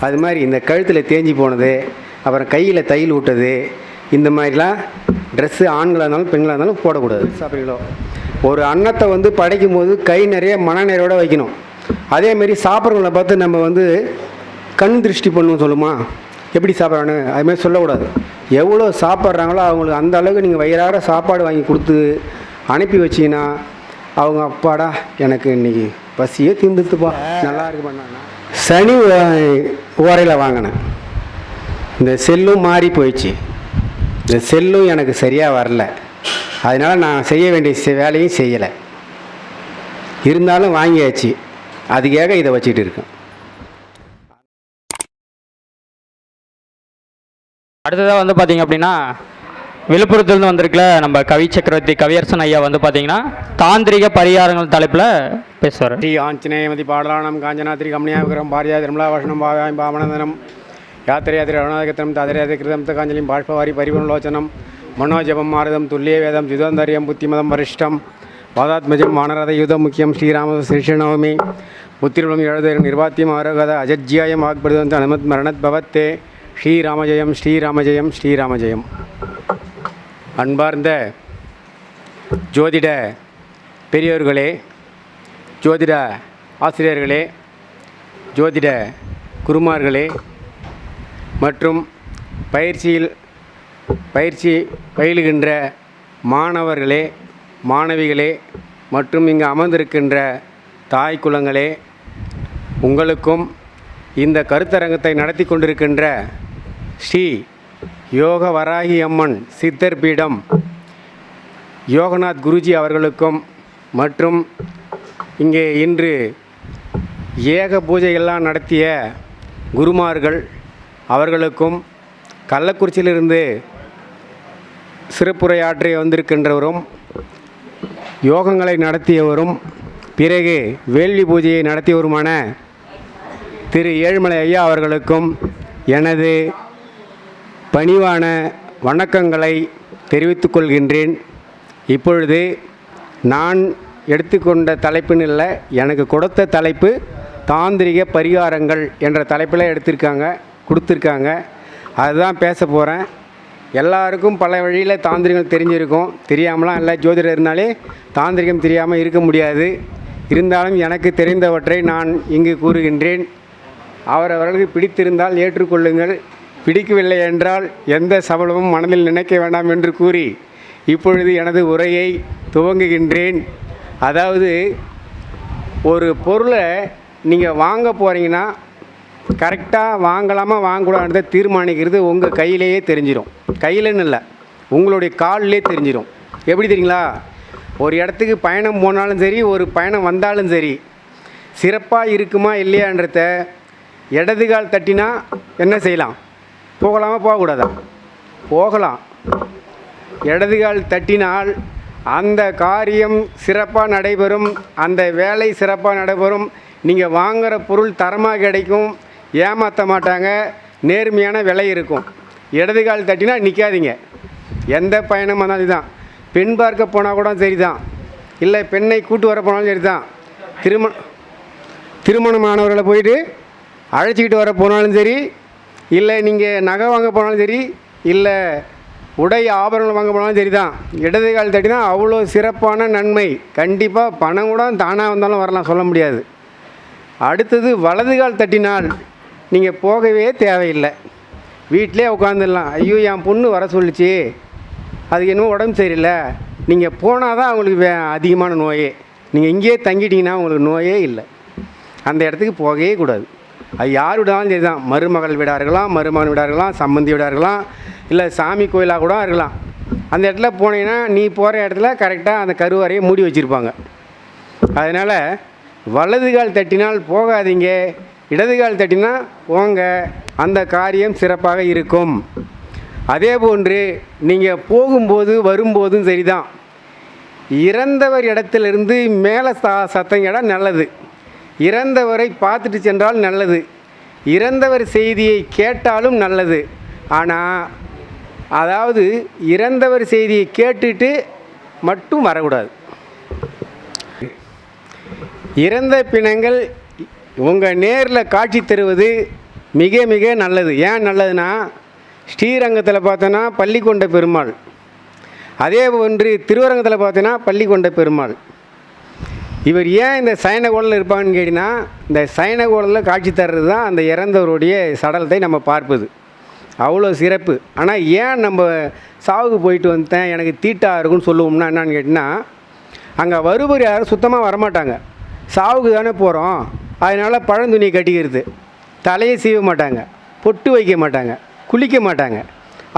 அது மாதிரி இந்த கழுத்தில் தேஞ்சி போனது, அப்புறம் கையில் தையல் விட்டது, இந்த மாதிரிலாம் ட்ரெஸ்ஸு ஆண்களாக இருந்தாலும் பெண்களாக இருந்தாலும் போடக்கூடாது. சாப்பிட்றீங்களோ, ஒரு அன்னத்தை வந்து படைக்கும் போது கை நிறைய மன நிறையோட வைக்கணும். அதேமாரி சாப்பிட்றவங்கள பார்த்து நம்ம வந்து கண் திருஷ்டி பண்ணணும் சொல்லுமா, எப்படி சாப்பிட்றான்னு அதுமாதிரி சொல்லக்கூடாது. எவ்வளோ சாப்பிட்றாங்களோ அவங்களுக்கு அந்த அளவுக்கு நீங்கள் வயிறார சாப்பாடு வாங்கி கொடுத்து அனுப்பி வச்சிங்கன்னா அவங்க அப்பாடா எனக்கு இன்றைக்கி பசியே தீர்ந்துட்டுப்பா நல்லா இருக்கு பண்ணாங்கன்னா. சனி ஓரையில் வாங்கினேன். இந்த செல்லும் மாறி போயிடுச்சு. இந்த செல்லும் எனக்கு சரியாக வரல. அதனால் நான் செய்ய வேண்டிய வேலையும் செய்யலை. இருந்தாலும் வாங்கியாச்சு. அதுக்காக இதை வச்சுட்டு இருக்கேன். அடுத்ததாக வந்து பார்த்திங்க அப்படின்னா விழுப்புரத்துலேருந்து வந்திருக்கல நம்ம கவி சக்கரவர்த்தி கவியரசன் ஐயா வந்து பார்த்திங்கன்னா தாந்திரிக பரிகாரங்கள் தலைப்பில் பேசுவார். ஸ்ரீ ஆஞ்சநேயமதி பாடலானம் காஞ்சனாத்திரி கமனியாவிகரம் பாரியா திருமலா வசனம் பாவாயம் பாமனந்தனம் யாத்திரையாத்திரி அருணாதகத்திரம் தாதிரையாத்திரி கிருதம் காஞ்சலிம் பாஷ்பவாரி பரிபுணலோச்சனம் மனோஜபம் மாரதம் துல்லிய வேதம் ஜுதந்தரியம் புத்திமதம் வரிஷ்டம் வாதாத்மஜம் வானரத யுதம் முக்கியம் ஸ்ரீராம ஸ்ரீஷனவமி புத்திருளம் எழுதரும் நிர்வாத்தியம் ஆரோகத அஜஜ்யாயம் வாக்பிரதந்த அனுமத் மரணத் பவத்தே ஸ்ரீராமஜெயம் ஸ்ரீராமஜெயம் ஸ்ரீராமஜெயம். அன்பார்ந்த ஜோதிட பெரியோர்களே, ஜோதிட ஆசிரியர்களே, ஜோதிட குருமார்களே மற்றும் பயிற்சி பயிலுகின்ற மாணவர்களே, மாணவிகளே மற்றும் இங்கு அமர்ந்திருக்கின்ற தாய் குலங்களே, உங்களுக்கும் இந்த கருத்தரங்கத்தை நடத்தி கொண்டிருக்கின்ற ஸ்ரீ யோக வராகி அம்மன் சித்தர் பீடம் யோகநாத் குருஜி அவர்களுக்கும் மற்றும் இங்கே இன்று ஏக பூஜையெல்லாம் நடத்திய குருமார்கள் அவர்களுக்கும், கள்ளக்குறிச்சியிலிருந்து சிறப்புரையாற்றி வந்திருக்கின்றவரும் யோகங்களை நடத்தியவரும் பிறகு வேள்வி பூஜையை நடத்தியவருமான திரு ஏழுமலை ஐயா அவர்களுக்கும் எனது பணிவான வணக்கங்களை தெரிவித்துக் கொள்கின்றேன். இப்பொழுது நான் எடுத்துக்கொண்ட தலைப்புன்னு இல்லை, எனக்கு கொடுத்த தலைப்பு தாந்திரிக பரிகாரங்கள் என்ற தலைப்பில் கொடுத்துருக்காங்க. அதுதான் பேச போகிறேன். எல்லாருக்கும் பல வழியில் தாந்திரிகம் தெரிஞ்சிருக்கும், தெரியாமலாம் இல்லை. ஜோதிடர்னாலே தாந்திரிகம் தெரியாமல் இருக்க முடியாது. இருந்தாலும் எனக்கு தெரிந்தவற்றை நான் இங்கு கூறுகின்றேன். அவரவர்களுக்கு பிடித்திருந்தால் ஏற்றுக்கொள்ளுங்கள், பிடிக்கவில்லை என்றால் எந்த சபலமும் மனதில் நினைக்க வேண்டாம் என்று கூறி இப்பொழுது எனது உரையை துவங்குகின்றேன். அதாவது ஒரு பொருளை நீங்கள் வாங்க போகிறீங்கன்னா கரெக்டாக வாங்கலாமா வாங்கக்கூடாதுன்றதை தீர்மானிக்கிறது உங்கள் கையிலேயே தெரிஞ்சிடும். கையிலன்னு இல்லை, உங்களுடைய காலிலே தெரிஞ்சிடும். எப்படி தெரியுங்களா, ஒரு இடத்துக்கு பயணம் போனாலும் சரி, ஒரு பயணம் வந்தாலும் சரி, சிறப்பாக இருக்குமா இல்லையான்றத இடது கால் தட்டினா என்ன செய்யலாம், போகலாமா போகக்கூடாதா? போகலாம். இடது கால் தட்டினால் அந்த காரியம் சிறப்பாக நடைபெறும், அந்த வேலை சிறப்பாக நடைபெறும். நீங்கள் வாங்குகிற பொருள் தரமாக கிடைக்கும், ஏமாற்ற மாட்டாங்க, நேர்மையான விலை இருக்கும். இடது கால் தட்டினா நிற்காதீங்க. எந்த பயணம் வந்தாலும் இதுதான். பெண் பார்க்க போனால் கூட சரி தான், இல்லை பெண்ணை கூட்டு வர போனாலும் சரி தான், திருமணமானவர்களை போயிட்டு அழைச்சிக்கிட்டு வர போனாலும் சரி, இல்லை நீங்கள் நகை வாங்க போனாலும் சரி, இல்லை உடை ஆபரணங்கள் வாங்க போனாலும் சரி தான், இடது கால் தட்டினா அவ்வளோ சிறப்பான நன்மை. கண்டிப்பாக பணம் கூட தானாக வந்தாலும் வரலாம், சொல்ல முடியாது. அடுத்தது வலது கால் தட்டினால் நீங்கள் போகவே தேவையில்லை, வீட்டிலே உட்காந்துடலாம். ஐயோ என் பொண்ணு வர சொல்லிச்சு, அதுக்கு என்னமோ உடம்பு சரியில்லை, நீங்கள் போனால் தான் அவங்களுக்கு அதிகமான நோயே. நீங்கள் இங்கேயே தங்கிட்டீங்கன்னா உங்களுக்கு நோயே இல்லை. அந்த இடத்துக்கு போகவே கூடாது. அது யார் விடாலும் சரி தான், மருமகள் வீடாக இருக்கலாம், மருமகன் வீடாக இருக்கலாம், சம்பந்தி வீடாக இருக்கலாம், இல்லை சாமி கோயிலாக கூட இருக்கலாம். அந்த இடத்துல போனீங்கன்னா நீ போகிற இடத்துல கரெக்டாக அந்த கருவறையை மூடி வச்சுருப்பாங்க. அதனால் வலது கால் தட்டினால் போகாதீங்க, இடது கால் தட்டினா போங்க, அந்த காரியம் சிறப்பாக இருக்கும். அதே போன்று நீங்கள் போகும்போது வரும்போதும் சரி தான், இறந்தவர் இடத்திலிருந்து மேலே சத்தம் கேட்டால் நல்லது, இறந்தவரை பார்த்துட்டு சென்றால் நல்லது, இறந்தவர் செய்தியை கேட்டாலும் நல்லது. ஆனால் அதாவது இறந்தவர் செய்தியை கேட்டுட்டு மட்டும் வரக்கூடாது. இறந்த பிணங்கள் உங்கள் நேரில் காட்சி தருவது மிக மிக நல்லது. ஏன் நல்லதுன்னா, ஸ்ரீரங்கத்தில் பார்த்தோன்னா பள்ளிக்கொண்ட பெருமாள், அதே போன்று திருவரங்கத்தில் பார்த்தோன்னா பள்ளிக்கொண்ட பெருமாள். இவர் ஏன் இந்த சயனகோலில் இருப்பாங்கன்னு கேட்டிங்கன்னா, இந்த சயனகோலில் காட்சி தர்றது தான் அந்த இறந்தவருடைய சடலத்தை நம்ம பார்ப்பது. அவ்வளோ சிறப்பு. ஆனால் ஏன் நம்ம சாவுக்கு போயிட்டு வந்துட்டேன் எனக்கு தீட்டா இருக்குன்னு சொல்லுவோம்னா என்னான்னு கேட்டிங்கன்னா, அங்கே வருவர் யாரும் சுத்தமாக வரமாட்டாங்க. சாவுக்கு தானே போகிறோம், அதனால் பழந்துணியை கட்டிக்கிறது, தலையை சீவ மாட்டாங்க, பொட்டு வைக்க மாட்டாங்க, குளிக்க மாட்டாங்க.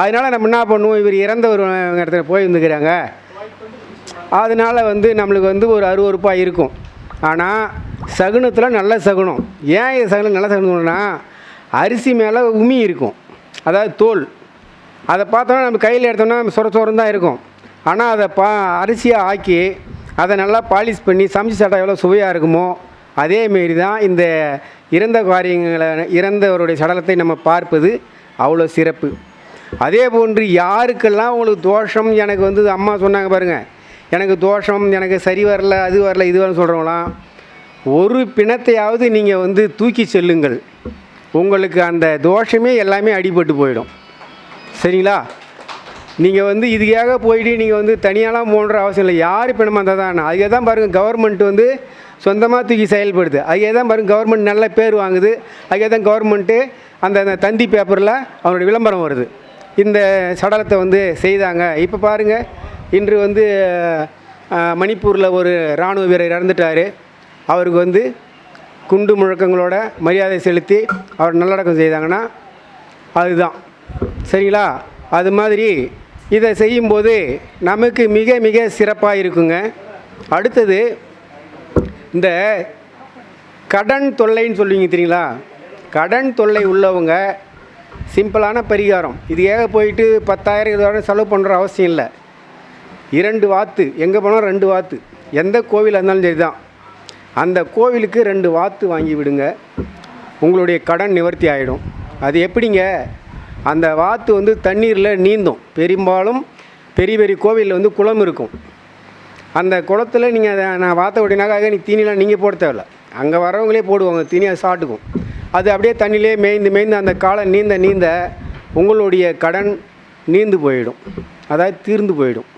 அதனால் நம்ம என்ன பண்ணுவோம், இவர் இறந்தவர் இடத்துல போய் வந்துக்கிறாங்க, அதனால் நம்மளுக்கு ஒரு அருவருப்பாக இருக்கும். ஆனால் சகுனத்தில் நல்ல சகுனம். ஏன் இது சகுனம் நல்ல சகுனம்னா, அரிசி மேலே உமி இருக்கும், அதாவது தோல். அதை பார்த்தோன்னா நம்ம கையில் எடுத்தோம்னா சொர சொரம் தான் இருக்கும். ஆனால் அதை அரிசியாக ஆக்கி அதை நல்லா பாலிஷ் பண்ணி சமைச்சு சாப்பிட்டா எவ்வளோ சுவையாக இருக்குமோ, அதேமாரி தான் இந்த இறந்த காரியங்களை, இறந்தவருடைய சடலத்தை நம்ம பார்ப்பது அவ்வளோ சிறப்பு. அதே போன்று யாருக்கெல்லாம் உங்களுக்கு தோஷம், எனக்கு அம்மா சொன்னாங்க பாருங்கள், எனக்கு தோஷம், எனக்கு சரி வரல, அது வரல, இது வரல சொல்கிறவங்களாம், ஒரு பிணத்தையாவது நீங்கள் தூக்கி செல்லுங்கள். உங்களுக்கு அந்த தோஷமே எல்லாமே அடிபட்டு போயிடும். சரிங்களா? நீங்கள் இதுக்காக போயிட்டு நீங்கள் தனியாலாம் போன்ற அவசியம் இல்லை. யார் பிணமாக இருந்தால் தான். அதுக்கே தான் பாருங்கள் கவர்மெண்ட் சொந்தமாக தூக்கி செயல்படுது. அதுக்கே தான் பாருங்கள் கவர்மெண்ட் நல்ல பேர் வாங்குது. அதுக்கே தான் கவர்மெண்ட்டு அந்த தந்தி பேப்பரில் அவனுடைய விளம்பரம் வருது. இந்த சடலத்தை செய்தாங்க. இப்போ பாருங்கள், இன்று மணிப்பூரில் ஒரு இராணுவ வீரர் இறந்துட்டார். அவருக்கு குண்டு முழக்கங்களோட மரியாதை செலுத்தி அவர் நல்லடக்கம் செய்தாங்கன்னா அதுதான். சரிங்களா? அது மாதிரி இதை செய்யும்போது நமக்கு மிக மிக சிறப்பாக இருக்குங்க. அடுத்தது, இந்த கடன் தொல்லைன்னு சொல்லுவீங்க தெரியுங்களா? கடன் தொல்லை உள்ளவங்க சிம்பிளான பரிகாரம். இதுக்காக போயிட்டு 10,000 20,000 செலவு பண்ணுற அவசியம் இல்லை. 2 வாத்து, எங்கே போனால் 2 வாத்து, எந்த கோவிலாக இருந்தாலும் சரி தான், அந்த கோவிலுக்கு 2 வாத்து வாங்கி விடுங்க, உங்களுடைய கடன் நிவர்த்தி ஆகிடும். அது எப்படிங்க? அந்த வாத்து தண்ணீரில் நீந்தும். பெரும்பாலும் பெரிய பெரிய கோவிலில் குளம் இருக்கும். அந்த குளத்தில் நீங்கள் அதை நான் வாத்த விட்டினாக்காக நீ தீனிலாம் நீங்கள் போட தேவையில்ல, அங்கே வரவங்களே போடுவாங்க தீனி, அது சாப்பிட்டுக்கும். அது அப்படியே தண்ணியிலே மேய்ந்து அந்த காலை நீந்த உங்களுடைய கடன் நீந்து போயிடும், அதாவது தீர்ந்து போயிடும்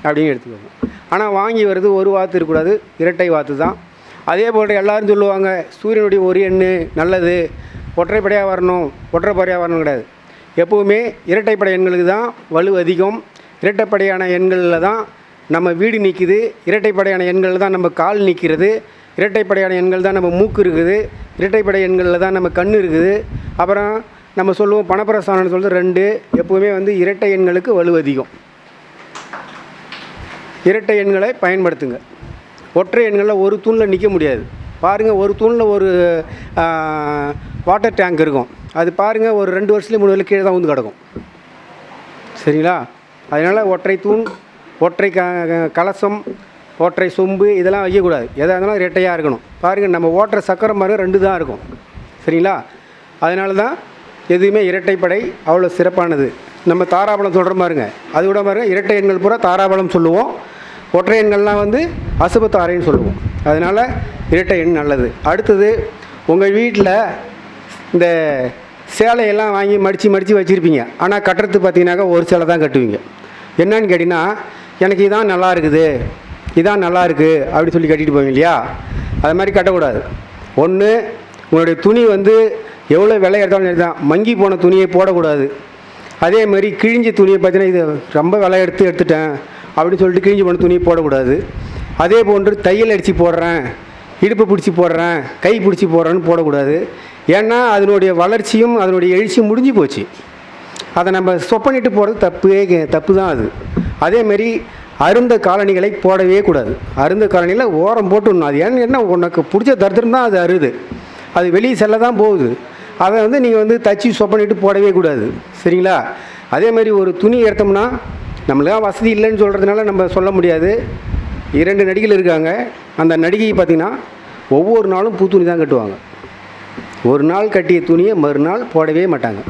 அப்படின்னு எடுத்துக்கோங்க. ஆனால் வாங்கி வருது ஒரு வாத்து இருக்கக்கூடாது, இரட்டை வாத்து தான். அதே போல் எல்லோரும் சொல்லுவாங்க சூரியனுடைய ஒரு எண்ணு நல்லது, ஒற்றைப்படையாக வரணும், ஒற்றைப்படையாக வரணும் கிடையாது. எப்போவுமே இரட்டைப்படை எண்களுக்கு தான் வலு அதிகம். இரட்டைப்படையான எண்களில் தான் நம்ம வீடு நிற்குது, இரட்டைப்படையான எண்களில் தான் நம்ம கால் நிற்கிறது, இரட்டைப்படையான எண்கள் தான் நம்ம மூக்கு இருக்குது, இரட்டைப்படை எண்களில் தான் நம்ம கண் இருக்குது. அப்புறம் நம்ம சொல்லுவோம் பணப்பிரஸ்தானம்னு சொல்லிட்டு 2. எப்போவுமே இரட்டை எண்களுக்கு வலு அதிகம். இரட்டை எண்களை பயன்படுத்துங்க. ஒற்றை எண்களில் ஒரு தூணில் நிற்க முடியாது. பாருங்கள், ஒரு தூணில் ஒரு வாட்டர் டேங்க் இருக்கும், அது பாருங்கள் ஒரு 2 வருஷத்துலேயே 3 வருஷம் கீழே தான் கிடக்கும். சரிங்களா? அதனால் ஒற்றை தூண், ஒற்றை கலசம், ஒற்றை சொம்பு இதெல்லாம் வைக்கக்கூடாது. எதாக இருந்தாலும் இரட்டையாக இருக்கணும். பாருங்கள், நம்ம ஓட்டுற சக்கரம் பாருங்கள் 2 தான் இருக்கும். சரிங்களா? அதனால தான் எதுவுமே இரட்டைப்படை அவ்வளோ சிறப்பானது. நம்ம தாராபலம் சொல்கிற பாருங்க, அது கூட பாருங்கள் இரட்டை எண்கள் பூரா தாராபலம் சொல்லுவோம், ஒற்றை எண்கள்லாம் அசுபத்தாரைன்னு சொல்லுவோம். அதனால் இரட்டை எண் நல்லது. அடுத்தது, உங்கள் வீட்டில் இந்த சேலையெல்லாம் வாங்கி மடித்து வச்சுருப்பீங்க. ஆனால் கட்டுறது பார்த்தீங்கன்னாக்கா ஒரு சேலை தான் கட்டுவீங்க. என்னன்னு கேட்டிங்கன்னா, எனக்கு இதான் நல்லா இருக்குது, இதான் நல்லா இருக்குது அப்படின்னு சொல்லி கட்டிட்டு போவீங்க இல்லையா? அது மாதிரி கட்டக்கூடாது. ஒன்று, உங்களுடைய துணி எவ்வளோ விலை எடுத்தாலும் சரி தான், மங்கி போன துணியை போடக்கூடாது. அதே மாதிரி கிழிஞ்ச துணியை பார்த்தீங்கன்னா, இது ரொம்ப விலை எடுத்துட்டேன் அப்படின்னு சொல்லிட்டு கிழிஞ்சு போன துணியை போடக்கூடாது. அதே போன்று தையல் அடித்து போடுறேன், இடுப்பு பிடிச்சி போடுறேன், கை பிடிச்சி போடுறேன்னு போடக்கூடாது. ஏன்னா அதனுடைய வளர்ச்சியும் அதனுடைய எழுச்சியும் முடிஞ்சு போச்சு. அதை நம்ம சொப்பனிட்டு போகிறது தப்பு தான் அது. அதேமாரி அருந்த காலணிகளை போடவே கூடாது. அருந்த காலணியில் ஓரம் போட்டுடணும். அது என்ன உனக்கு பிடிச்ச தருத்திரம் தான் அது அறுது, அது வெளியே செல்ல தான் போகுது. அதை நீங்கள் தச்சு சொப்பனிட்டு போடவே கூடாது. சரிங்களா? அதேமாதிரி ஒரு துணி எடுத்தோம்னா, நம்மளுக்கு வசதி இல்லைன்னு சொல்கிறதுனால நம்ம சொல்ல முடியாது. 2 நடிகைகள் இருக்காங்க. அந்த நடிகை பார்த்திங்கன்னா ஒவ்வொரு நாளும் புது துணி தான் கட்டுவாங்க. ஒரு நாள் கட்டிய துணியை மறுநாள் போடவே மாட்டாங்க.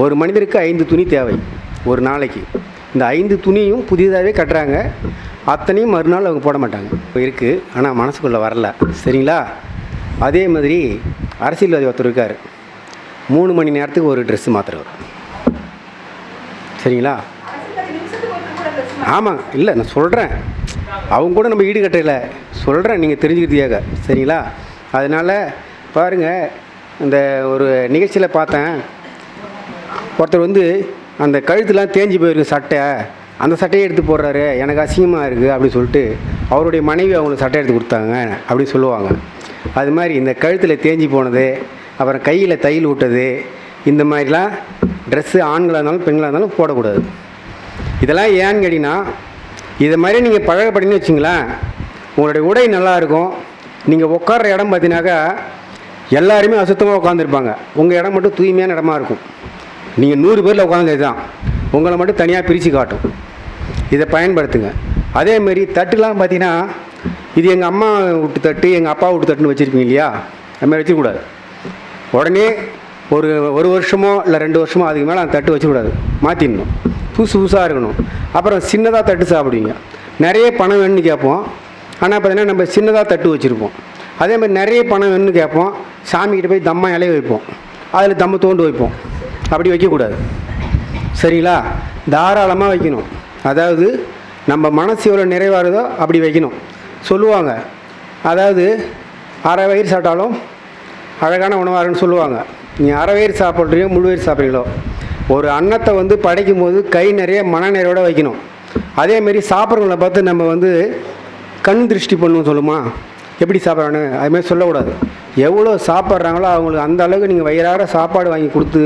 ஒரு மனிதருக்கு 5 துணி தேவை ஒரு நாளைக்கு. இந்த 5 துணியும் புதியதாகவே கட்டுறாங்க. அத்தனையும் மறுநாள் அவங்க போட மாட்டாங்க. இருக்குது, ஆனால் மனசுக்குள்ளே வரல. சரிங்களா? அதே மாதிரி அரசியல்வாதி ஒருத்தர் இருக்கார். 3 மணி நேரத்துக்கு ஒரு ட்ரெஸ்ஸு மாத்திரை வரும். சரிங்களா? ஆமாங்க, இல்லை நான் சொல்கிறேன், அவங்க கூட நம்ம ஈடுகட்டையில் சொல்கிறேன், நீங்கள் தெரிஞ்சுக்கிறதுக்காக. சரிங்களா? அதனால் பாருங்கள், இந்த ஒரு நிகழ்ச்சியில் பார்த்தேன், ஒருத்தர் வந்து அந்த கழுத்துலாம் தேஞ்சு போயிருக்கு சட்டை, அந்த சட்டையை எடுத்து போடுறாரு, எனக்கு அசிங்கமாக இருக்குது அப்படின்னு சொல்லிட்டு அவருடைய மனைவி அவங்களுக்கு சட்டை எடுத்து கொடுத்தாங்க அப்படின்னு சொல்லுவாங்க. அது மாதிரி இந்த கழுத்தில் தேஞ்சு போனது, அப்புறம் கையில் தையல் விட்டது, இந்த மாதிரிலாம் ட்ரெஸ்ஸு ஆண்களாக இருந்தாலும் பெண்களாக இருந்தாலும் போடக்கூடாது. இதெல்லாம் ஏன்னு கேட்டிங்கன்னா, இதை மாதிரி நீங்கள் பழகப்பட்டீங்கன்னு வச்சிங்களேன், உங்களுடைய உடை நல்லாயிருக்கும். நீங்கள் உட்கார்ற இடம் பார்த்தீங்கன்னாக்கா எல்லாருமே அசுத்தமாக உட்காந்துருப்பாங்க, உங்கள் இடம் மட்டும் தூய்மையான இடமா இருக்கும். நீங்கள் 100 பேரில் உட்காந்து தான் உங்களை மட்டும் தனியாக பிரித்து காட்டும். இதை பயன்படுத்துங்க. அதேமாரி தட்டுலாம் பார்த்தீங்கன்னா, இது எங்கள் அம்மா விட்டு தட்டு, எங்கள் அப்பா விட்டு தட்டுன்னு வச்சுருப்பீங்க இல்லையா, அதுமாதிரி வச்சுக்கூடாது. உடனே ஒரு வருஷமோ இல்லை 2 வருஷமோ அதுக்கு மேலே அந்த தட்டு வச்சுக்கூடாது, மாற்றிடணும். புதுசாக இருக்கணும். அப்புறம் சின்னதாக தட்டு சாப்பிடுவீங்க, நிறைய பணம் வேணும்னு கேட்போம். ஆனால் பார்த்தீங்கன்னா நம்ம சின்னதாக தட்டு வச்சுருப்போம். அதே மாதிரி நிறைய பணம் வேணும்னு கேட்போம், சாமிக்கிட்ட போய் தம்மா இலைய வைப்போம், அதில் தம்ம தோண்டு வைப்போம். அப்படி வைக்கக்கூடாது. சரிங்களா? தாராளமாக வைக்கணும். அதாவது நம்ம மனசு எவ்வளோ நிறைவாருதோ அப்படி வைக்கணும். சொல்லுவாங்க, அதாவது அரை வயிறு சாப்பிட்டாலும் அழகான உணவாருன்னு சொல்லுவாங்க. நீங்கள் அரை வயிறு சாப்பிட்றீங்களோ முழு வயிறு சாப்பிட்றீங்களோ, ஒரு அன்னத்தை வந்து படைக்கும் போது கை நிறைய மன நிறைவோட வைக்கணும். அதேமாரி சாப்பிட்றவங்கள பார்த்து நம்ம வந்து கண் திருஷ்டி பண்ணுவோம் சொல்லுமா, எப்படி சாப்பிட்றான்னு அதுமாதிரி சொல்லக்கூடாது. எவ்வளோ சாப்பிட்றாங்களோ அவங்களுக்கு அந்த அளவுக்கு நீங்கள் வயிறார சாப்பாடு வாங்கி கொடுத்து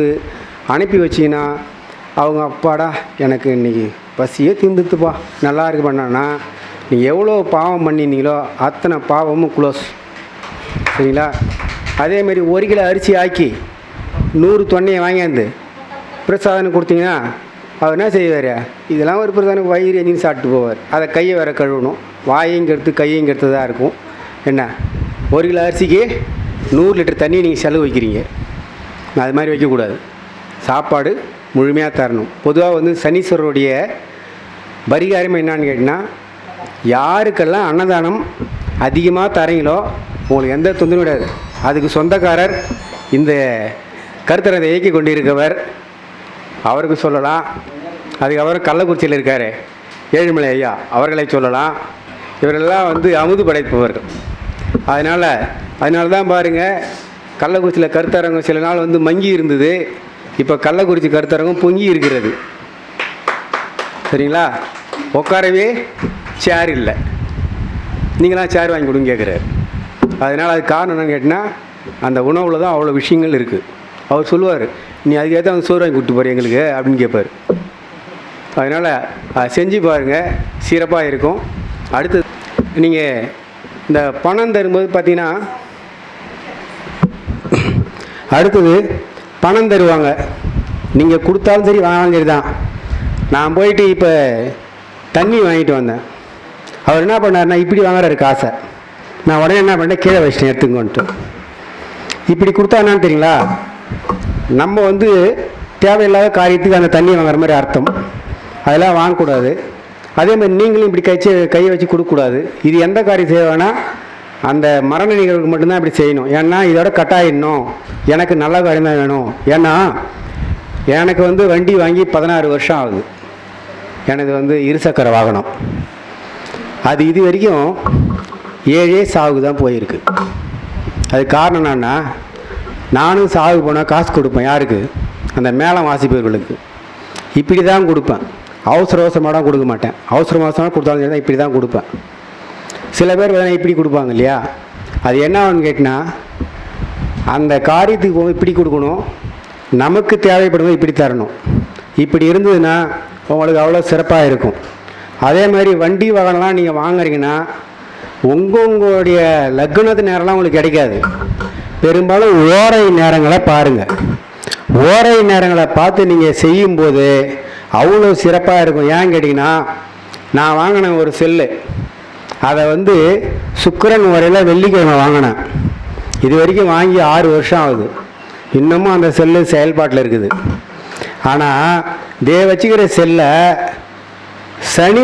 அனுப்பி வச்சிங்கன்னா, அவங்க அப்பாடா எனக்கு இன்றைக்கி பசியே தீர்ந்துத்துப்பா நல்லா இருக்கு பண்ணான்னா, நீங்கள் எவ்வளோ பாவம் பண்ணியிருந்தீங்களோ அத்தனை பாவமும் க்ளோஸ். சரிங்களா? அதேமாரி 1 கிலோ அரிசி ஆக்கி 100 தொன்னையை வாங்கியாந்து பிரசாதனை கொடுத்தீங்கன்னா அவர் என்ன செய்வார், இதெல்லாம் ஒரு பிரசாதனுக்கு வயிறு எஞ்சின்னு சாப்பிட்டு போவார். அதை கையை வேற கழுவணும், வாயையும் கெடுத்து கையையும் கெடுத்து தான் இருக்கும். என்ன 1 கிலோ அரிசிக்கு 100 லிட்டர் தண்ணி நீங்கள் செலவு வைக்கிறீங்க. அது மாதிரி வைக்கக்கூடாது. சாப்பாடு முழுமையாக தரணும். பொதுவாக வந்து சனீஸ்வரருடைய பரிகாரம் என்னன்னு கேட்டிங்கன்னா, யாருக்கெல்லாம் அன்னதானம் அதிகமாக தரீங்களோ உங்களுக்கு எந்த தொந்தரவும் கிடையாது. அதுக்கு சொந்தக்காரர் இந்த கருத்தரத்தை இயக்கி கொண்டிருக்கவர், அவருக்கு சொல்லலாம். அதுக்கப்புறம் கள்ளக்குறிச்சியில் இருக்கார் ஏழுமலை ஐயா, அவர்களை சொல்லலாம். இவரெல்லாம் வந்து அமுது படைப்பவர்கள். அதனால தான் பாருங்கள், கள்ளக்குறிச்சியில் கருத்தரங்கம் சில நாள் வந்து மங்கி இருந்தது, இப்போ கள்ளக்குறிச்சி கருத்தரங்கம் பொங்கி இருக்கிறது. சரிங்களா? உட்காரவே சேர் இல்லை, நீங்களாம் சேர் வாங்கி கொடுங்க கேட்குறாரு. அதனால் அது காரணம் என்னன்னு கேட்டிங்கன்னா, அந்த உணவில் தான் அவ்வளோ விஷயங்கள் இருக்குது. அவர் சொல்லுவார், நீ அதுக்கேற்ற வந்து சோறு வாங்கி கொடுத்து போகிற எங்களுக்கு அப்படின்னு கேட்பார். அதனால் அதை செஞ்சு பாருங்கள், சிறப்பாக இருக்கும். அடுத்து நீங்கள் இந்த பணம் தரும்போது பார்த்தீங்கன்னா, அடுத்தது பணம் தருவாங்க. நீங்கள் கொடுத்தாலும் சரி வாங்கினாலும் சரி தான். நான் போயிட்டு இப்போ தண்ணி வாங்கிட்டு வந்தேன். அவர் என்ன பண்ணார்னா, இப்படி வாங்குறாரு காசை. நான் உடனே என்ன பண்ணேன், கீழே வச்சிட்டேன், எடுத்துங்கன்ட்டு. இப்படி கொடுத்தா என்னன்னு தெரியுங்களா, நம்ம வந்து தேவையில்லாத காரியத்துக்கு அந்த தண்ணி வாங்குற மாதிரி அர்த்தம். அதெல்லாம் வாங்கக்கூடாது. அதேமாதிரி நீங்களும் இப்படி கையை வச்சு கொடுக்கக்கூடாது. இது எந்த காரியம் செய்வேன்னா, அந்த மரண நிகழ்வுக்கு மட்டும்தான் இப்படி செய்யணும். ஏன்னா இதோட கட்டாயிடணும், எனக்கு நல்ல காரியம் தான் வேணும். ஏன்னா எனக்கு வந்து வண்டி வாங்கி 16 வருஷம் ஆகுது. எனக்கு வந்து இருசக்கர வாகனம். அது இது வரைக்கும் 7 சாவுக்கு தான் போயிருக்கு. அது காரணம் என்னன்னா, நானும் சாவுக்கு போனால் காசு கொடுப்பேன். யாருக்கு? அந்த மேளம் வாசிப்பவர்களுக்கு. இப்படி தான் கொடுப்பேன். அவசரமாக தான் கொடுக்க மாட்டேன். அவசரமாக கொடுத்தாலும் சரி தான், இப்படி தான் கொடுப்பேன். சில பேர் வேணால் இப்படி கொடுப்பாங்க இல்லையா, அது என்னன்னு கேட்டினா, அந்த காரியத்துக்கு இப்படி கொடுக்கணும், நமக்கு தேவைப்படும்போது இப்படி தரணும். இப்படி இருந்ததுன்னா உங்களுக்கு அவ்வளோ சிறப்பாக இருக்கும். அதே மாதிரி வண்டி வாகனம்லாம் நீங்கள் வாங்குறீங்கன்னா, உங்களுடைய லக்னத்து நேரம்லாம் உங்களுக்கு கிடைக்காது. பெரும்பாலும் ஓரை நேரங்களை பாருங்கள். ஓரை நேரங்களை பார்த்து நீங்கள் செய்யும்போது அவ்வளோ சிறப்பாக இருக்கும். ஏன்னு கேட்டிங்கன்னா, நான் வாங்கின ஒரு செல்லு, அதை வந்து சுக்கிரன் வரையில் வெள்ளிக்கிழமை வாங்கினேன். இது வரைக்கும் வாங்கி 6 வருஷம் ஆகுது. இன்னமும் அந்த செல்லு செயல்பாட்டில் இருக்குது. ஆனால் வச்சுக்கிற செல்லை சனி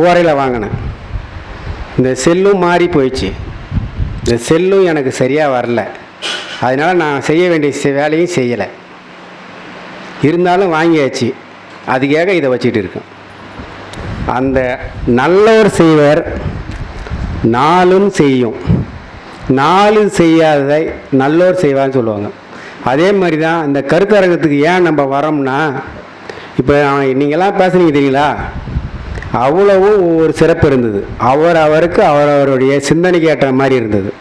ஓரையில் வாங்கினேன். இந்த செல்லும் மாறி போயிடுச்சு. இந்த செல்லும் எனக்கு சரியாக வரல. அதனால் நான் செய்ய வேண்டிய வேலையும் செய்யலை. இருந்தாலும் வாங்கியாச்சு, அதுக்காக இதை வச்சுட்டு இருக்கேன். அந்த நல்லோர் செய்வர் நாளும் செய்யும், நாலு செய்யாததை நல்லோர் செய்வான்னு சொல்லுவாங்க. அதே மாதிரி தான் இந்த கருத்தரங்கத்துக்கு ஏன் நம்ம வரோம்னா, இப்போ நீங்கள்லாம் பேசுனீங்க தெரியுங்களா, அவ்வளவும் ஒவ்வொரு சிறப்பு இருந்தது. அவருக்கு அவரவருடைய சிந்தனைக்கு ஏற்ற மாதிரி இருந்தது.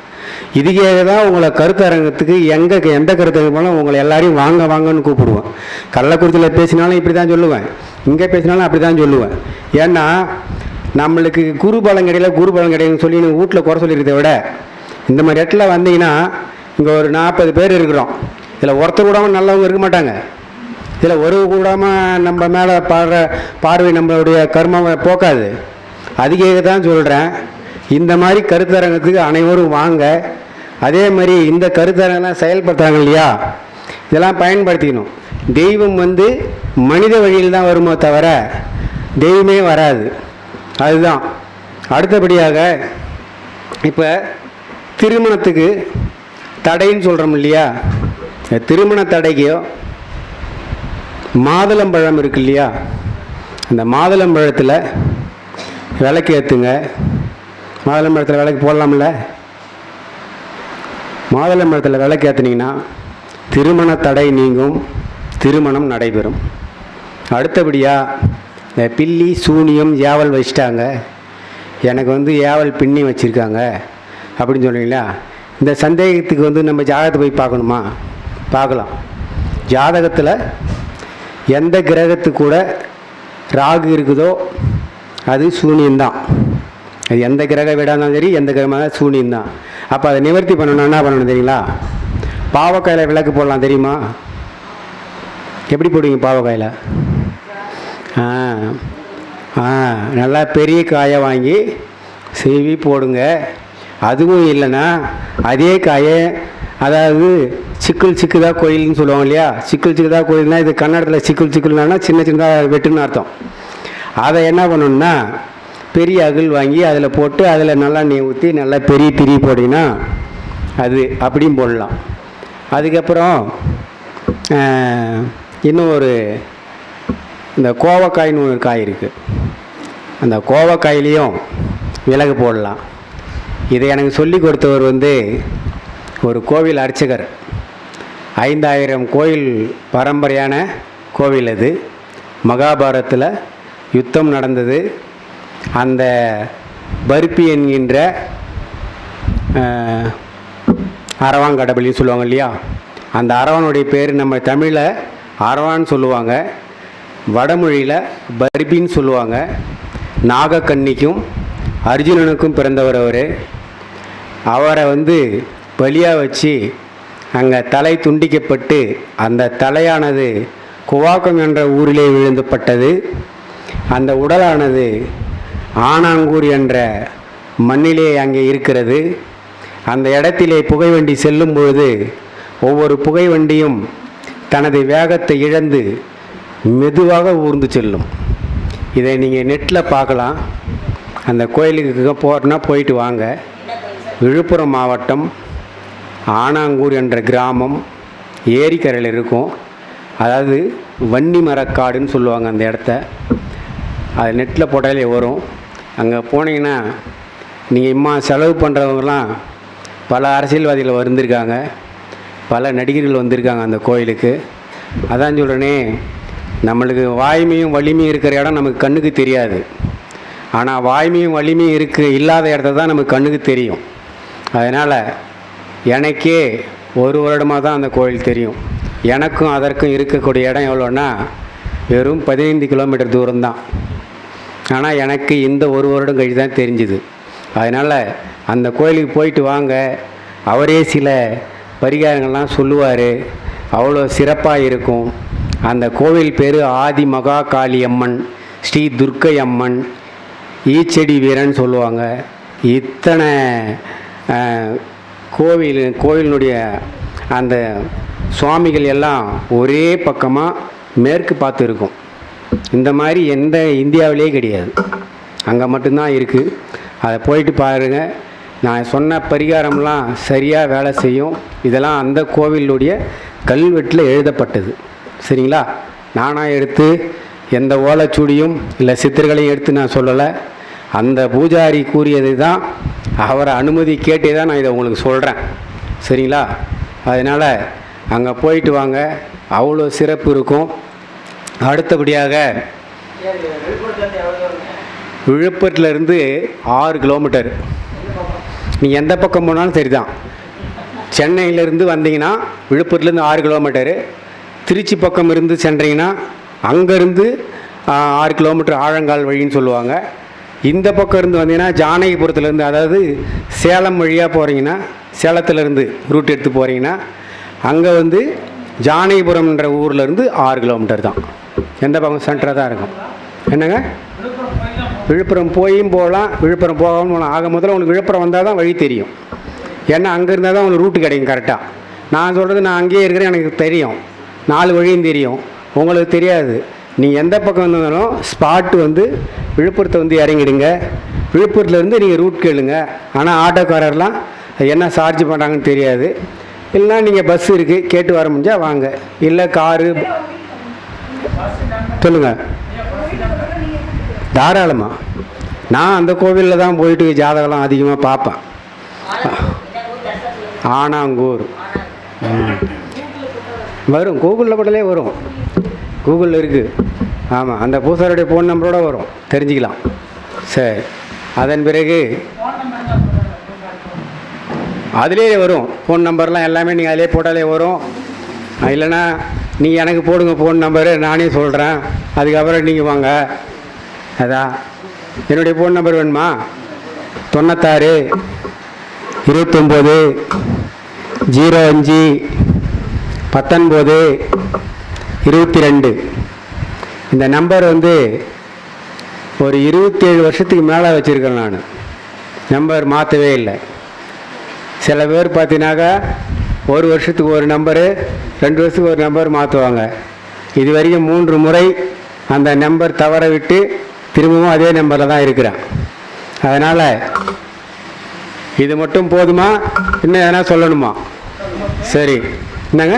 இதுக்காக தான் உங்களை கருத்தரங்கத்துக்கு எந்த கருத்தரங்கம் போனாலும் உங்களை எல்லாரையும் வாங்க வாங்கன்னு கூப்பிடுவேன். கள்ளக்குறிச்சியில் பேசினாலும் இப்படி தான் சொல்லுவேன், இங்கே பேசினாலும் அப்படி தான் சொல்லுவேன். ஏன்னா நம்மளுக்கு குரு பலம் கிடையாதுன்னு சொல்லி நீங்கள் வீட்டில் குறை சொல்லியிருக்கிறத விட, இந்த மாதிரி இடத்துல வந்தீங்கன்னா, இங்கே ஒரு 40 பேர் இருக்கிறோம். இதில் ஒருத்தர் கூடாமல் நல்லவங்க இருக்க மாட்டாங்க. இதில் ஒரு கூடாமல் நம்ம மேலே பார்வை நம்மளுடைய கர்மாவை போக்காது. அதுக்காக தான் சொல்கிறேன், இந்த மாதிரி கருத்தரங்கத்துக்கு அனைவரும் வாங்க. அதே மாதிரி இந்த கருத்தரங்கெல்லாம் செயல்படுத்துகிறாங்க இல்லையா, இதெல்லாம் பயன்படுத்திக்கணும். தெய்வம் மனித வழியில் தான் வருமோ தவிர தெய்வமே வராது. அதுதான். அடுத்தபடியாக இப்போ திருமணத்துக்கு தடைன்னு சொல்கிறோம் இல்லையா, திருமண தடைக்கோ மாதுளம்பழம் இருக்கு இல்லையா, அந்த மாதுளம்பழத்தில் விளக்கு ஏற்றுங்க. மாதுளம்பழத்தில் விளக்கு போடலாம்ல, மாதுளம்பழத்தில் விளக்கு ஏற்றுனீங்கன்னா திருமண தடை நீங்கும், திருமணம் நடைபெறும். அடுத்தபடியாக இந்த பில்லி சூனியம் ஏவல் வச்சிட்டாங்க, எனக்கு ஏவல் பின்னி வச்சுருக்காங்க அப்படின்னு சொல்கிறீங்களா, இந்த சந்தேகத்துக்கு நம்ம ஜாதகத்தை போய் பார்க்கணுமா? பார்க்கலாம். ஜாதகத்தில் எந்த கிரகத்துக்கு கூட ராகு இருக்குதோ அது சூனியம்தான். அது எந்த கிரக வீடாக இருந்தாலும் சரி, எந்த கிரகமாக சூனியம்தான். அப்போ அதை நிவர்த்தி பண்ணணும். என்ன பண்ணணும் தெரியுங்களா? பாவக்காயில் விளக்கு போடலாம், தெரியுமா? எப்படி போடுவீங்க பாவக்காயில்? நல்லா பெரிய காயை வாங்கி சீவி போடுங்க. அதுவும் இல்லைன்னா அதே காயை, அதாவது சிக்குதா கோயில்னு சொல்லுவாங்க இல்லையா, சிக்குதா கோயில்னால் இது கன்னடத்தில் சிக்குல்னா சின்ன சின்னதாக வெட்டுன்னு அர்த்தம். அதை என்ன பண்ணணும்னா, பெரிய அகல் வாங்கி அதில் போட்டு அதில் நல்லா நெய் ஊற்றி நல்லா பெரிய திரி போட்டிங்கன்னா அது அப்படியும் போடலாம். அதுக்கப்புறம் இன்னும் இந்த கோவக்காயின்னு ஒரு காய் இருக்குது, அந்த கோவக்காயிலையும் விலகு போடலாம். இதை எனக்கு சொல்லி கொடுத்தவர் ஒரு கோவில் அர்ச்சகர். 5000 கோயில் பரம்பரையான கோவில் அது. மகாபாரதத்தில் யுத்தம் நடந்தது. அந்த பர்பி என்கின்ற அரவாங்கடபலின்னு சொல்லுவாங்க இல்லையா, அந்த அரவனுடைய பேர் நம்ம தமிழில் அரவான்னு சொல்லுவாங்க, வடமொழியில் பர்பின்னு சொல்லுவாங்க. நாகக்கன்னிக்கும் அர்ஜுனனுக்கும் பிறந்தவர் அவர். அவரை பலியாக வச்சு அங்கே தலை துண்டிக்கப்பட்டு அந்த தலையானது குவாக்கம் என்ற ஊரிலே விழுந்தப்பட்டது. அந்த உடலானது ஆனாங்கூர் என்ற மண்ணிலே அங்கே இருக்கிறது. அந்த இடத்திலே புகைவண்டி செல்லும் பொழுது ஒவ்வொரு புகைவண்டியும் தனது வேகத்தை இழந்து மெதுவாக ஊர்ந்து செல்லும். இதை நீங்கள் நெட்டில் பார்க்கலாம். அந்த கோயிலுக்கு போகிறனா போயிட்டு வாங்க. விழுப்புரம் மாவட்டம் ஆனாங்கூர் என்ற கிராமம் ஏரிக்கரையில் இருக்கும். அதாவது வன்னி மரக்காடுன்னு சொல்லுவாங்க அந்த இடத்த. அது நெட்டில் போட்டாலே வரும். அங்கே போனீங்கன்னா நீங்கள் செலவு பண்ணுறவங்கலாம் பல அரசியல்வாதிகள் வந்திருக்காங்க, பல நடிகர்கள் வந்திருக்காங்க அந்த கோயிலுக்கு. அதான் சொல்கிறேனே, நம்மளுக்கு வாய்மையும் வலிமையும் இருக்கிற இடம் நமக்கு கண்ணுக்கு தெரியாது. ஆனால் வாய்மையும் வலிமையும் இல்லாத இடத்த தான் நமக்கு கண்ணுக்கு தெரியும். அதனால் எனக்கே 1 வருடமாக தான் அந்த கோயில் தெரியும். எனக்கும் அதற்கும் இருக்கக்கூடிய இடம் எவ்வளோன்னா வெறும் 15 கிலோமீட்டர் தூரம்தான். ஆனால் எனக்கு இந்த 1 வருடம் கழித்து தான் தெரிஞ்சுது. அதனால் அந்த கோயிலுக்கு போயிட்டு வாங்க. அவரே சில பரிகாரங்கள்லாம் சொல்லுவார், அவ்வளோ சிறப்பாக இருக்கும். அந்த கோவில் பேர் ஆதி மகா காளி அம்மன், ஸ்ரீ துர்க்கை அம்மன், ஈச்செடி வீரன் சொல்லுவாங்க. இத்தனை கோவிலினுடைய அந்த சுவாமிகள் எல்லாம் ஒரே பக்கமாக மேற்கு பார்த்து இருக்கும். இந்த மாதிரி எந்த இந்தியாவிலே கிடையாது, அங்கே மட்டும்தான் இருக்குது. அதை போயிட்டு பாருங்கள். நான் சொன்ன பரிகாரம்லாம் சரியாக வேலை செய்யும். இதெல்லாம் அந்த கோவிலுடைய கல்வெட்டில் எழுதப்பட்டது. சரிங்களா? நானாக எடுத்து எந்த ஓலைச்சுடியும் இல்லை சித்தர்களையும் எடுத்து நான் சொல்லலை. அந்த பூஜாரி கூறியது தான், அவரை அனுமதி கேட்டே தான் நான் இதை உங்களுக்கு சொல்கிறேன். சரிங்களா? அதனால் அங்கே போயிட்டு வாங்க, அவ்வளோ சிறப்பு இருக்கும். அடுத்தபடியாக விழுப்புரத்துலேருந்து 6 கிலோமீட்டர். நீங்கள் எந்த பக்கம் போனாலும் சரி தான். சென்னையிலேருந்து வந்தீங்கன்னா விழுப்புரத்துலேருந்து 6 கிலோமீட்டரு. திருச்சி பக்கம் இருந்து சென்றீங்கன்னா அங்கேருந்து 6 கிலோமீட்டர் ஆழங்கால் வழின்னு சொல்லுவாங்க. இந்த பக்கம் இருந்து வந்தீங்கன்னா ஜானகிபுரத்துலேருந்து, அதாவது சேலம் வழியாக போகிறீங்கன்னா, சேலத்துலேருந்து ரூட் எடுத்து போகிறீங்கன்னா அங்கே வந்து ஜானகிபுரம்ன்ற ஊர்லேருந்து 6 கிலோமீட்டர் தான். எந்த பக்கம் சென்டராக தான் இருக்கும். என்னங்க? விழுப்புரம் போயும் போகலாம், விழுப்புரம் போகாமல் போகலாம். ஆக முதல்ல உங்களுக்கு விழுப்புரம் வந்தால் தான் வழி தெரியும். ஏன்னா அங்கே இருந்தால் தான் உங்களுக்கு ரூட்டு கிடைக்கும் கரெக்டாக. நான் சொல்கிறது, நான் அங்கேயே இருக்கிறேன், எனக்கு தெரியும், 4 வழியும் தெரியும். உங்களுக்கு தெரியாது. நீங்கள் எந்த பக்கம் வந்தாலும் ஸ்பாட்டு வந்து விழுப்புரத்தை வந்து இறங்கிடுங்க. விழுப்புரத்துலேருந்து நீங்கள் ரூட் கேளுங்க. ஆனால் ஆட்டோக்காரர்லாம் என்ன சார்ஜ் பண்ணுறாங்கன்னு தெரியாது. இல்லைனா நீங்கள் பஸ் இருக்குது, கேட்டு வர முடிஞ்சால் வாங்க. இல்லை காரு சொல்லுங்கள். தாராளமாக. நான் அந்த கோவிலில் தான் போயிட்டு ஜாதகம்லாம் அதிகமாக பார்ப்பேன். ஆனாங்கூர் வரும், கூகுளில் போட்டாலே வரும். கூகுளில் இருக்குது. ஆமாம், அந்த பூசாரியுடைய ஃபோன் நம்பரோடு வரும், தெரிஞ்சுக்கலாம். சரி, அதன் பிறகு அதிலே வரும் ஃபோன் நம்பர்லாம் எல்லாமே. நீங்கள் அதிலே போட்டாலே வரும். இல்லைன்னா நீங்கள் எனக்கு போடுங்க ஃபோன் நம்பரு, நானே சொல்கிறேன். அதுக்கப்புறம் நீங்கள் வாங்க. அதான் என்னுடைய ஃபோன் நம்பர் வேணுமா? 96 29 05 19 22. இந்த நம்பர் வந்து ஒரு 27 வருஷத்துக்கு மேலே வச்சுருக்கேன் நான். நம்பர் மாற்றவே இல்லை. சில பேர் பார்த்தீங்கன்னாக்கா 1 வருஷத்துக்கு ஒரு நம்பரு, 2 வருஷத்துக்கு ஒரு நம்பர் மாற்றுவாங்க. இது வரைக்கும் 3 முறை அந்த நம்பர் தவற விட்டு திரும்பவும் அதே நம்பரில் தான் இருக்கிறேன். அதனால் இது மட்டும் போதுமா? இன்னும் எதனா சொல்லணுமா? சரி, என்னங்க?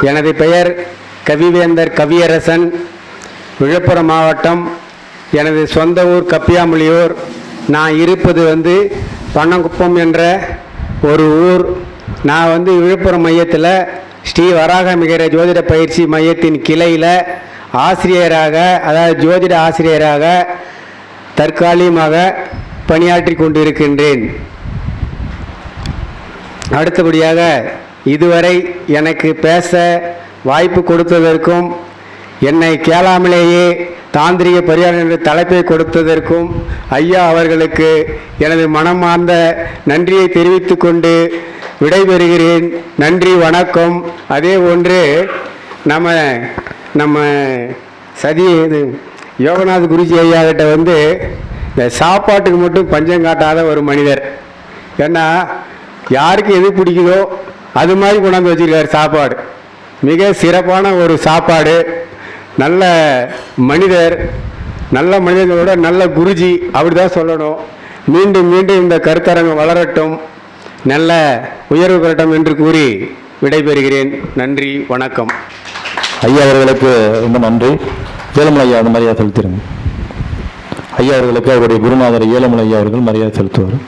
எனது பெயர் கவிவேந்தர் கவியரசன், விழுப்புரம் மாவட்டம். எனது சொந்த ஊர் கப்பியாமொழியூர். நான் இருப்பது வந்து பன்னங்குப்பம் என்ற ஒரு ஊர். நான் வந்து விழுப்புரம் மையத்தில் ஸ்ரீ வராகமிகர ஜோதிட பயிற்சி மையத்தின் கிளையில் ஆசிரியராக, அதாவது ஜோதிட ஆசிரியராக தற்காலிகமாக பணியாற்றி கொண்டிருக்கின்றேன். அடுத்தபடியாக இதுவரை எனக்கு பேச வாய்ப்பு கொடுத்ததற்கும், என்னை கேளாமலேயே தாந்திரிக பரிகாரம் என்ற தலைப்பை கொடுத்ததற்கும் ஐயா அவர்களுக்கு எனது மனமார்ந்த நன்றியை தெரிவித்து கொண்டு விடைபெறுகிறேன். நன்றி, வணக்கம். அதே ஒன்று நம்ம சதி யோகநாத் குருஜி ஐயா கிட்ட வந்து இந்த சாப்பாட்டுக்கு மட்டும் பஞ்சம் காட்டாத ஒரு மனிதர். ஏன்னா யாருக்கு எது பிடிக்குதோ அது மாதிரி கொண்டாந்து வச்சுருக்காரு சாப்பாடு. மிக சிறப்பான ஒரு சாப்பாடு. நல்ல மனிதர், நல்ல மனிதர்களோட நல்ல குருஜி, அப்படி தான் சொல்லணும். மீண்டும் மீண்டும் இந்த கருத்தரங்கம் வளரட்டும், நல்ல உயர்வு பெறட்டும் என்று கூறி விடைபெறுகிறேன். நன்றி, வணக்கம். ஐயா அவர்களுக்கு ரொம்ப நன்றி. ஏழுமலை ஐயா அந்த மரியாதை செலுத்திடுங்க. ஐயா அவர்களுக்கு அவருடைய குருநாதர் ஏழுமலை ஐயா அவர்கள் மரியாதை செலுத்துவார்.